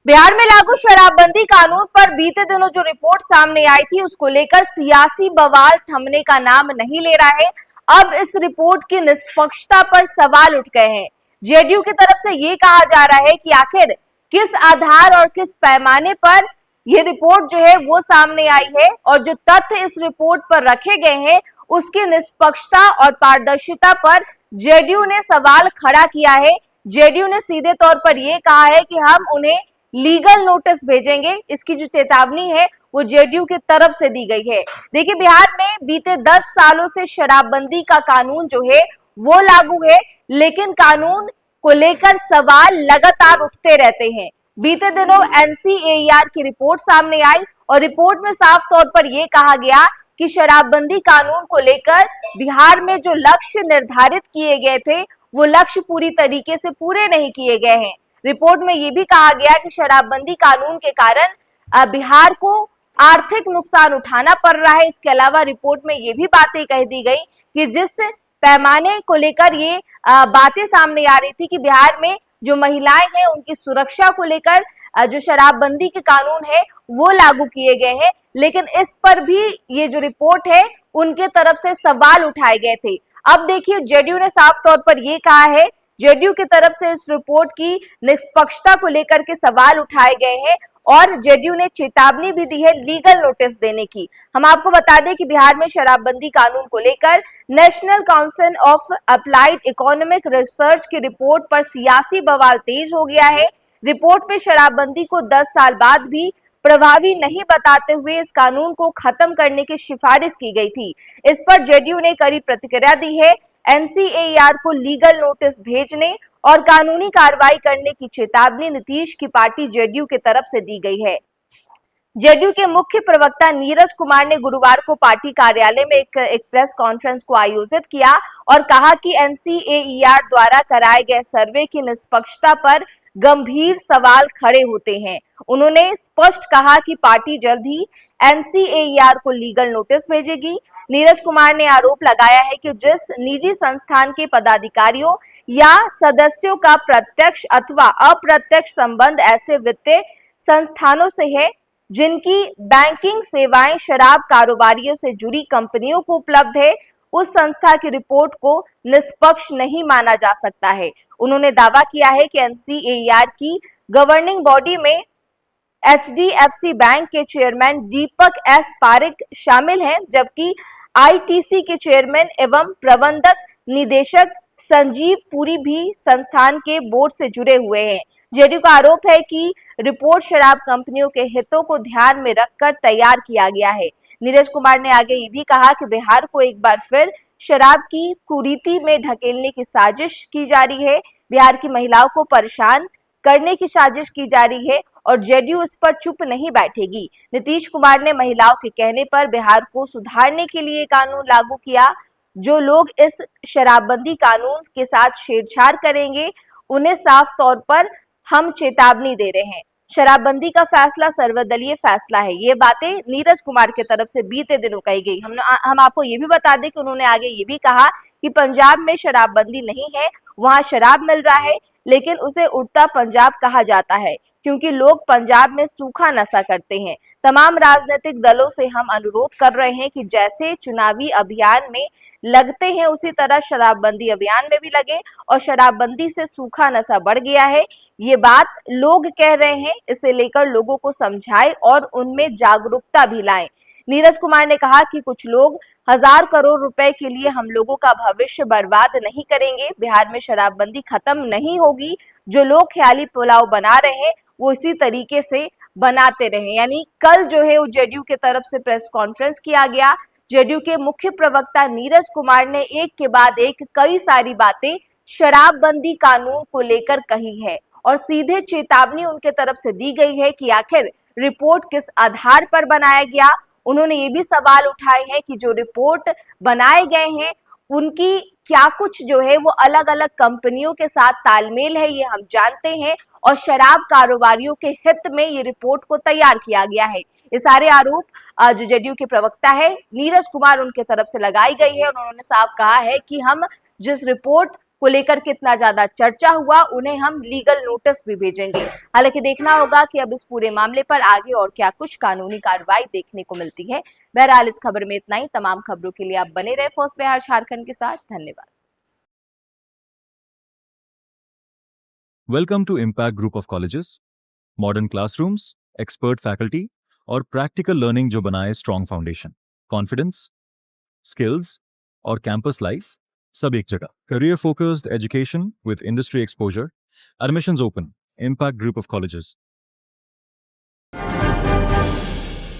बिहार में लागू शराबबंदी कानून पर बीते दिनों जो रिपोर्ट सामने आई थी उसको लेकर सियासी बवाल थमने का नाम नहीं ले रहा है। अब इस रिपोर्ट की निष्पक्षता पर सवाल उठ गए हैं। जेडीयू की तरफ से ये कहा जा रहा है कि आखिर किस आधार और किस पैमाने पर ये रिपोर्ट जो है वो सामने आई है और जो तथ्य इस रिपोर्ट पर रखे गए हैं उसकी निष्पक्षता और पारदर्शिता पर जेडीयू ने सवाल खड़ा किया है। जेडीयू ने सीधे तौर पर यह कहा है कि हम उन्हें लीगल नोटिस भेजेंगे। इसकी जो चेतावनी है वो जेडीयू की तरफ से दी गई है। देखिए, बिहार में बीते 10 सालों से शराबबंदी का कानून जो है वो लागू है, लेकिन कानून को लेकर सवाल लगातार उठते रहते हैं। बीते दिनों एनसीएआर की रिपोर्ट सामने आई और रिपोर्ट में साफ तौर पर यह कहा गया कि शराबबंदी कानून को लेकर बिहार में जो लक्ष्य निर्धारित किए गए थे वो लक्ष्य पूरी तरीके से पूरे नहीं किए गए हैं। रिपोर्ट में यह भी कहा गया कि शराबबंदी कानून के कारण बिहार को आर्थिक नुकसान उठाना पड़ रहा है। इसके अलावा रिपोर्ट में यह भी बातें कह दी गई कि जिस पैमाने को लेकर ये बातें सामने आ रही थी कि बिहार में जो महिलाएं हैं उनकी सुरक्षा को लेकर जो शराबबंदी के कानून है वो लागू किए गए हैं, लेकिन इस पर भी ये जो रिपोर्ट है उनके तरफ से सवाल उठाए गए थे। अब देखिए, जेडीयू ने साफ तौर पर यह कहा है, जेडीयू की तरफ से इस रिपोर्ट की निष्पक्षता को लेकर के सवाल उठाए गए हैं और जेडीयू ने चेतावनी भी दी है लीगल नोटिस देने की। हम आपको बता दें कि बिहार में शराबबंदी कानून को लेकर national council of applied economic research की रिपोर्ट पर सियासी बवाल तेज हो गया है। रिपोर्ट में शराबबंदी को 10 साल बाद भी प्रभावी नहीं बताते हुए इस कानून को खत्म करने की सिफारिश की गई थी। इस पर जेडीयू ने कड़ी प्रतिक्रिया दी है। एनसीएआर को लीगल नोटिस भेजने और कानूनी कार्रवाई करने की चेतावनी नीतीश की पार्टी जेडीयू की तरफ से दी गई है। जेडीयू के मुख्य प्रवक्ता नीरज कुमार ने गुरुवार को पार्टी कार्यालय में एक प्रेस कॉन्फ्रेंस को आयोजित किया और कहा कि एनसीएआर द्वारा कराए गए सर्वे की निष्पक्षता पर गंभीर सवाल खड़े होते हैं। उन्होंने स्पष्ट कहा कि पार्टी जल्द ही एनसीएआर को लीगल नोटिस भेजेगी। नीरज कुमार ने आरोप लगाया है कि जिस निजी संस्थान के पदाधिकारियों या सदस्यों का प्रत्यक्ष अथवा अप्रत्यक्ष संबंध ऐसे वित्तीय संस्थानों से है जिनकी बैंकिंग सेवाएं शराब कारोबारियों से जुड़ी कंपनियों को उपलब्ध है, उस संस्था की रिपोर्ट को निष्पक्ष नहीं माना जा सकता है। उन्होंने दावा किया है कि एनसीएआर की गवर्निंग बॉडी में एचडीएफसी बैंक के चेयरमैन दीपक एस पारेख शामिल हैं, जबकि आईटीसी के चेयरमैन एवं प्रबंधक निदेशक संजीव पुरी भी संस्थान के बोर्ड से जुड़े हुए हैं। जेडीयू का आरोप है कि रिपोर्ट शराब कंपनियों के हितों को ध्यान में रखकर तैयार किया गया है। नीरज कुमार ने आगे ये भी कहा कि बिहार को एक बार फिर शराब की कुरीति में ढकेलने की साजिश की जा रही है। बिहार की महिलाओं को परेशान करने की साजिश की जा रही है और जेडीयू इस पर चुप नहीं बैठेगी। नीतीश कुमार ने महिलाओं के कहने पर बिहार को सुधारने के लिए कानून लागू किया। जो लोग इस शराबबंदी कानून के साथ छेड़छाड़ करेंगे उन्हें साफ तौर पर हम चेतावनी दे रहे हैं। शराबबंदी का फैसला सर्वदलीय फैसला है। ये बातें नीरज कुमार की तरफ से बीते दिनों कही गई। हम आपको ये भी बता दें कि उन्होंने आगे ये भी कहा कि पंजाब में शराबबंदी नहीं है, वहां शराब मिल रहा है, लेकिन उसे उड़ता पंजाब कहा जाता है क्योंकि लोग पंजाब में सूखा नशा करते हैं। तमाम राजनीतिक दलों से हम अनुरोध कर रहे हैं कि जैसे चुनावी अभियान में लगते हैं उसी तरह शराबबंदी अभियान में भी लगे और शराबबंदी से सूखा नशा बढ़ गया है, ये बात लोग कह रहे हैं, इसे लेकर लोगों को समझाएं और उनमें जागरूकता भी लाएं। नीरज कुमार ने कहा कि कुछ लोग 1000 करोड़ रुपए के लिए हम लोगों का भविष्य बर्बाद नहीं करेंगे। बिहार में शराबबंदी खत्म नहीं होगी। जो लोग ख्याली पुलाव बना रहे हैं वो इसी तरीके से बनाते रहे। यानी कल जो है वो जेडीयू की तरफ से प्रेस कॉन्फ्रेंस किया गया। जेडीयू के मुख्य प्रवक्ता नीरज कुमार ने एक के बाद एक कई सारी बातें शराबबंदी कानून को लेकर कही है और सीधे चेतावनी उनके तरफ से दी गई है कि आखिर रिपोर्ट किस आधार पर बनाया गया। उन्होंने ये भी सवाल उठाए हैं कि जो रिपोर्ट बनाए गए हैं उनकी क्या कुछ जो है वो अलग अलग कंपनियों के साथ तालमेल है, ये हम जानते हैं, और शराब कारोबारियों के हित में ये रिपोर्ट को तैयार किया गया है। ये सारे आरोप जो जेडीयू के प्रवक्ता है नीरज कुमार उनके तरफ से लगाई गई है और उन्होंने साफ कहा है कि हम जिस रिपोर्ट को लेकर कितना ज्यादा चर्चा हुआ, उन्हें हम लीगल नोटिस भी भेजेंगे। हालांकि देखना होगा कि अब इस पूरे मामले पर आगे और क्या कुछ कानूनी कार्रवाई देखने को मिलती है। बहरहाल इस खबर में इतना ही। तमाम खबरों के लिए आप बने रहे फर्स्ट बिहार झारखंड के साथ। धन्यवाद। Welcome to Impact Group of Colleges. Modern classrooms, expert faculty और practical learning जो बनाए strong foundation, confidence, skills और campus life सब एक जगह. Career focused education with industry exposure. Admissions open. Impact Group of Colleges.